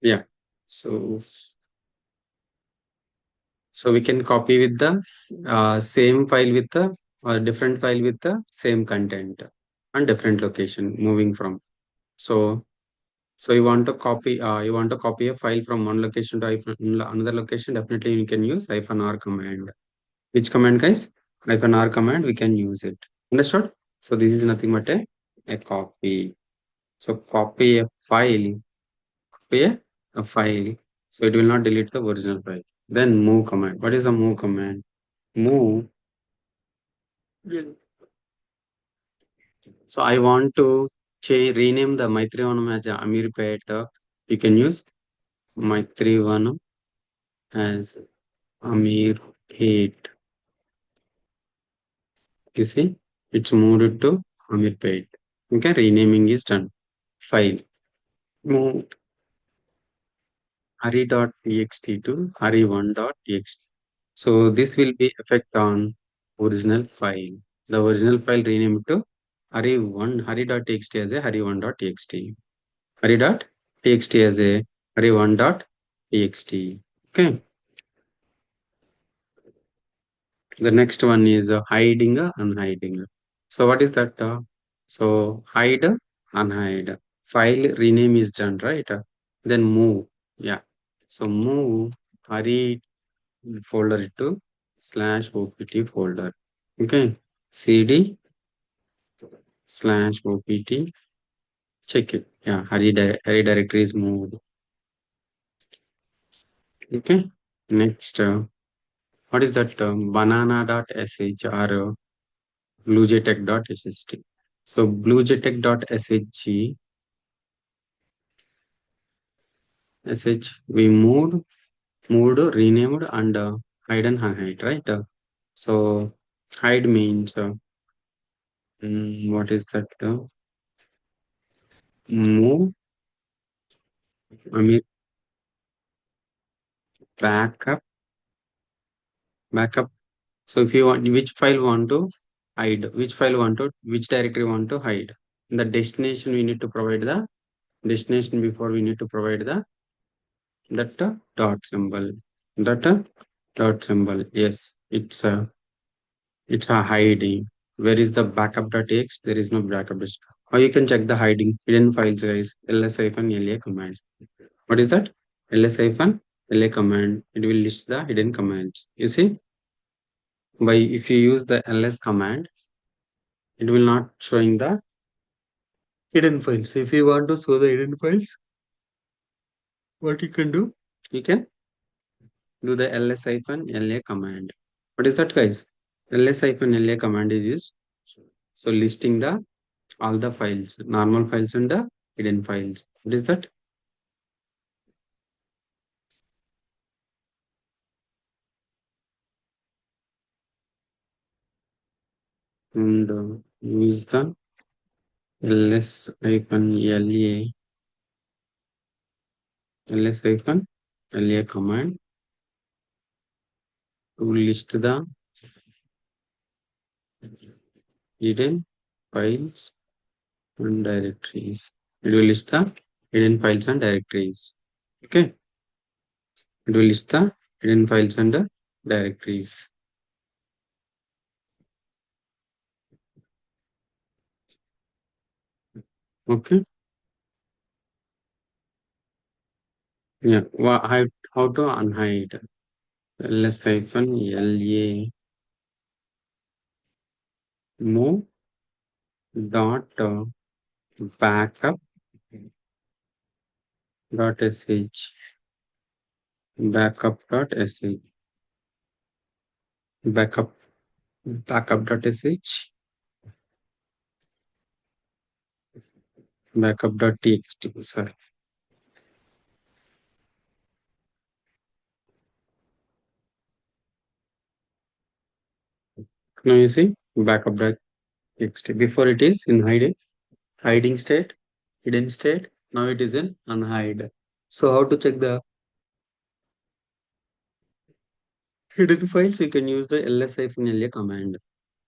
Yeah. So we can copy with the same file with the or different file with the same content and different location moving from. So you want to copy a file from one location to another location. Definitely you can use -r command. Which command, guys? -r command. We can use it. Understood? So this is nothing but a copy. So copy a file. Copy a file. So it will not delete the original file. Then move command. What is the move command? Move. So I want to rename the Maitrivanam as Amirpet. You can use Maitrivanam as Amirpet. You see, it's moved to Amirpet. Okay, renaming is done. File. Move Hari.txt to Hari1.txt. So this will be effect on original file. The original file renamed to Hari.txt as a Hari1.txt. Hari.txt as a Hari1.txt. Okay. The next one is hiding, unhiding. So what is that? So hide, unhide. File rename is done, right? Then move. Yeah. So move Hari folder to /opt folder. Okay. CD /opt. Check it. Yeah. Hari directory is moved. Okay. Next. What is that? Banana.sh or BLUJAY So BLUJAY we moved, renamed, and hide and hide, right? So hide means what is that? Move, I mean backup, backup. So if you want, which file want to hide, which directory want to hide. In the destination, we need to provide the destination before we need to provide the that dot symbol. That dot symbol. Yes, it's a hiding. Where is the backup.txt? There is no backup. Or you can check the hiding hidden files, guys. ls-la command. What is that? ls-la command. It will list the hidden commands. You see, by if you use the ls command, it will not showing the hidden files. If you want to show the hidden files, what you can do? You can do the ls-la command. What is that, guys? ls-la command is so listing the all the files, normal files and the hidden files. What is that? And use the ls-la command to list the hidden files and directories. It will list the hidden files and directories. Okay. It will list the hidden files and the directories. Okay. Yeah. How to unhide? ls-la move dot backup dot sh backup.sh backup backup.sh backup.txt. Sorry. Now you see backup.txt. Before it is in hiding state, hidden state. Now it is in unhide. So how to check the hidden files? You can use the ls-la command.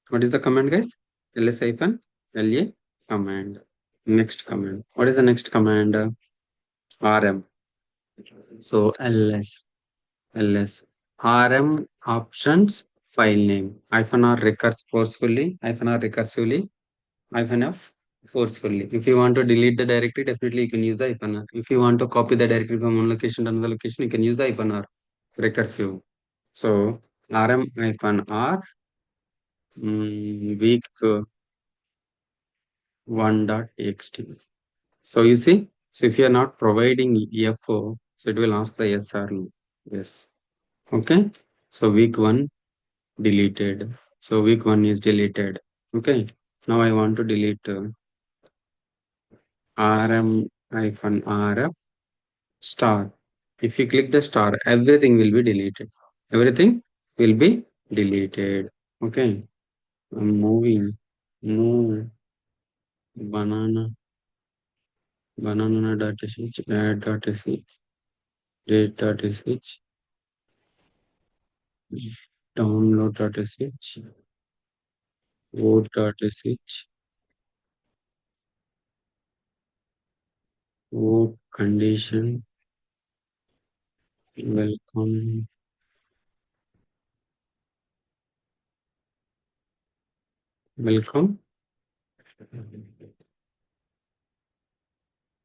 What is the command, guys? ls-la command. Next command. What is the next command? Rm. So ls rm options file name hyphen r recurs forcefully hyphen r recursively hyphen f forcefully. If you want to delete the directory, definitely you can use the hyphen r. If you want to copy the directory from one location to another location, you can use the hyphen r recursive. So rm hyphen r week 1.txt. So you see, so if you are not providing FO, so it will ask the yes or no. Yes. Okay. So week one deleted. So week one is deleted. Okay. Now I want to delete rm hyphen rf star. If you click the star, everything will be deleted. Everything will be deleted. Okay. I'm moving. Move banana banana dot sh add dot sh date dot sh download dot sh vote dot sh vote condition welcome welcome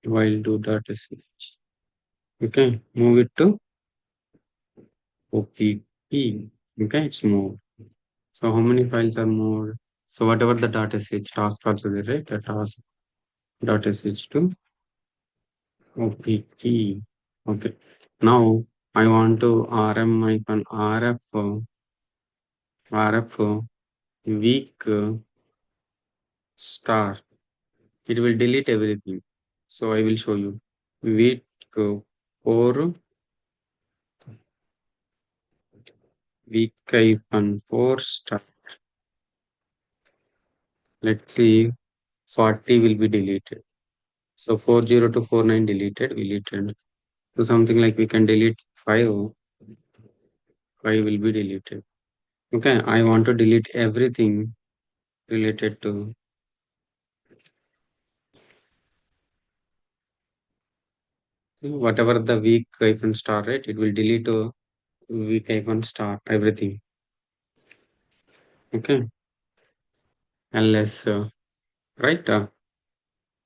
while do dot sh. Okay, move it to OPP. Okay, it's moved. So how many files are moved? So whatever the dot sh task also there, right? The task dot sh to OPP. Okay. Now I want to rm hyphen rf rf week star. It will delete everything. So I will show you. Week 4 week hyphen 4 star. Let's see, 40 will be deleted. So 40 to 49 deleted. So something like we can delete 5, 5 will be deleted. Okay, I want to delete everything related to whatever the week hyphen star, right? It will delete week hyphen star, everything. Okay, unless, right?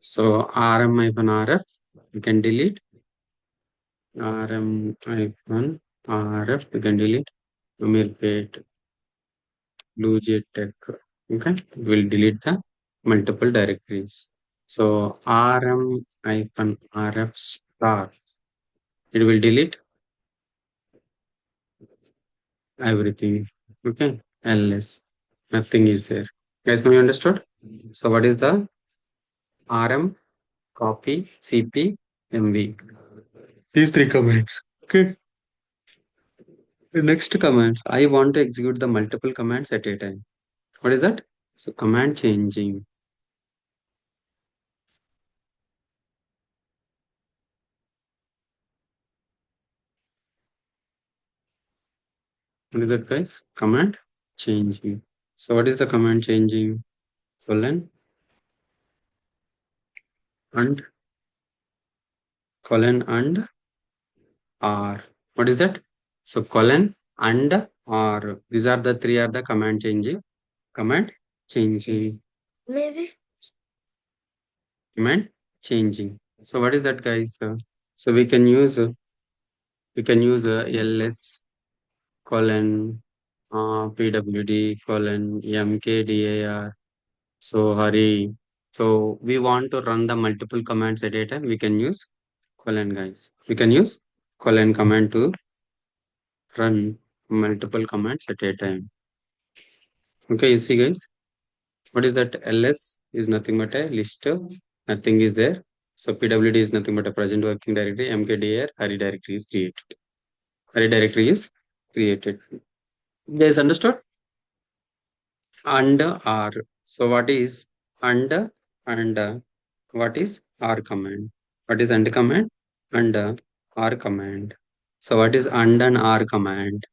So rm hyphen rf, we can delete rm hyphen rf, we can delete Umirpet, BLUJAY Tech. Okay, we'll delete the multiple directories. So rm hyphen rf star, it will delete everything. Okay, ls, nothing is there. Guys, now you understood? So what is the rm, copy, cp, mv? These three commands. Okay. The next commands. I want to execute the multiple commands at a time. What is that? So command changing. What is that, guys? Command changing. So what is the command changing? Colon and and r. What is that? So colon and r. These are the three are the command changing. Command changing. Maybe. Command changing. So what is that, guys? So we can use ls colon pwd colon mkdir. So hurry. So we want to run the multiple commands at a time. We can use colon, guys. We can use colon command to run multiple commands at a time. Okay, you see, guys, what is that? Ls is nothing but a list. Nothing is there. So pwd is nothing but a present working directory. Mkdir hurry directory is created. Hurry directory is created. Guys, understood? And R. So what is and what is R command? What is and command? And R command. So what is and R command?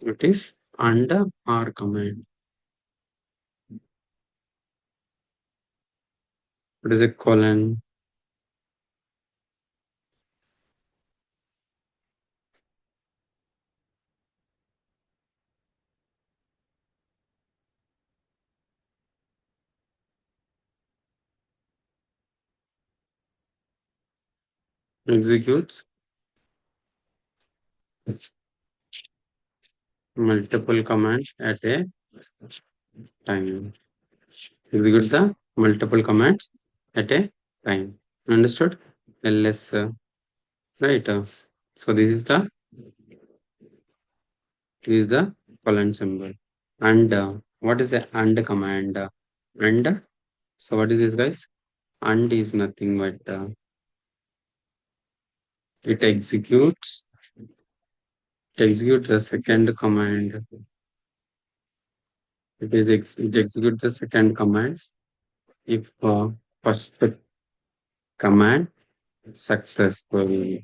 It is under R command. What is a colon? Executes multiple commands at a time. Execute the multiple commands at a time. Understood? ls right. So this is the colon symbol. And what is the and command? And so what is this, guys? And is nothing but it executes the second command. It executes the second command if first command successful.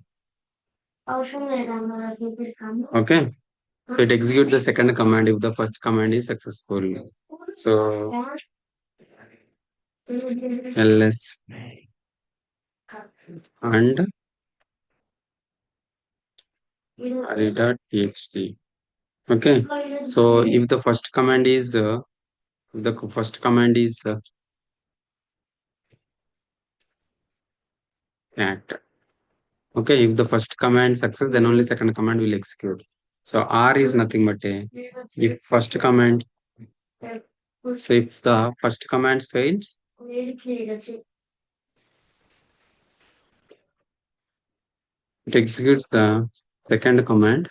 Okay. So it executes the second command if the first command is successful. So ls and array.txt. Okay. So if the first command is cat. Okay. If the first command success, then only second command will execute. So R is nothing but a if first command. So if the first command fails, it executes the second command.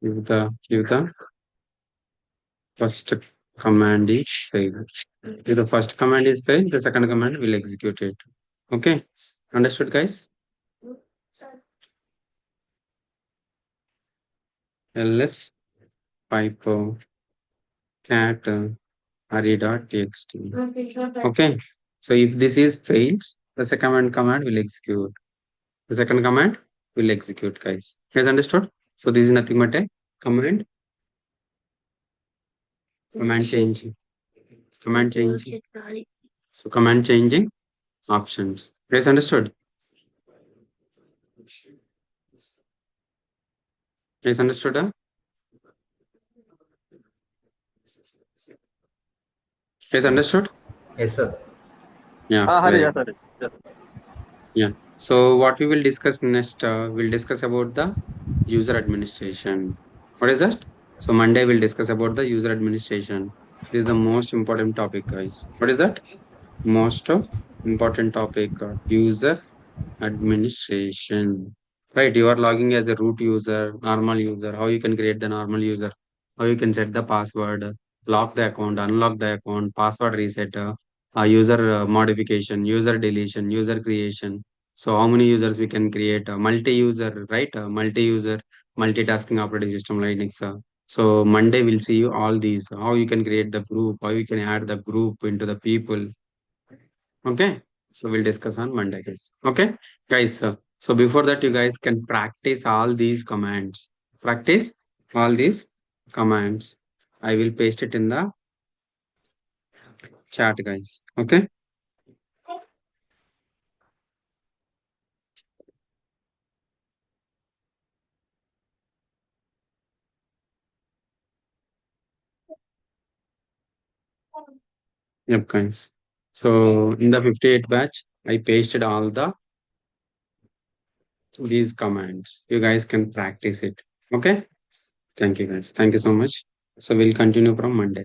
If the first command is failed. If the first command is failed, the second command will execute it. Okay. Understood, guys? ls pipe cat array.txt. Okay. So if this is fails, the second command will execute. The second command will execute, guys. Guys, understood? So this is nothing but a command changing. Command changing. So command changing options. Guys, understood? Guys, understood? Guys, understood? Yes, sir. Yeah, हाँ हरी right. जाता है Yeah. So what we will discuss next, we'll discuss about the user administration. What is that? So Monday we'll discuss about the user administration. This is the most important topic, guys. What is that? Most important topic, user administration. Right, you are logging as a root user, normal user, how you can create the normal user, how you can set the password, lock the account, unlock the account, password reset, user modification, user deletion, user creation. So how many users we can create? Multi-user, right? Multi-user, multitasking operating system Linux. So Monday we'll see you all these, how you can create the group, how you can add the group into the people. Okay. So we'll discuss on Monday, guys. Okay, guys. So before that, you guys can practice all these commands. Practice all these commands. I will paste it in the chat, guys. Okay. Yep, guys. So in the 58 batch, I pasted all these commands. You guys can practice it. Okay. Thank you, guys. Thank you so much. So we'll continue from Monday.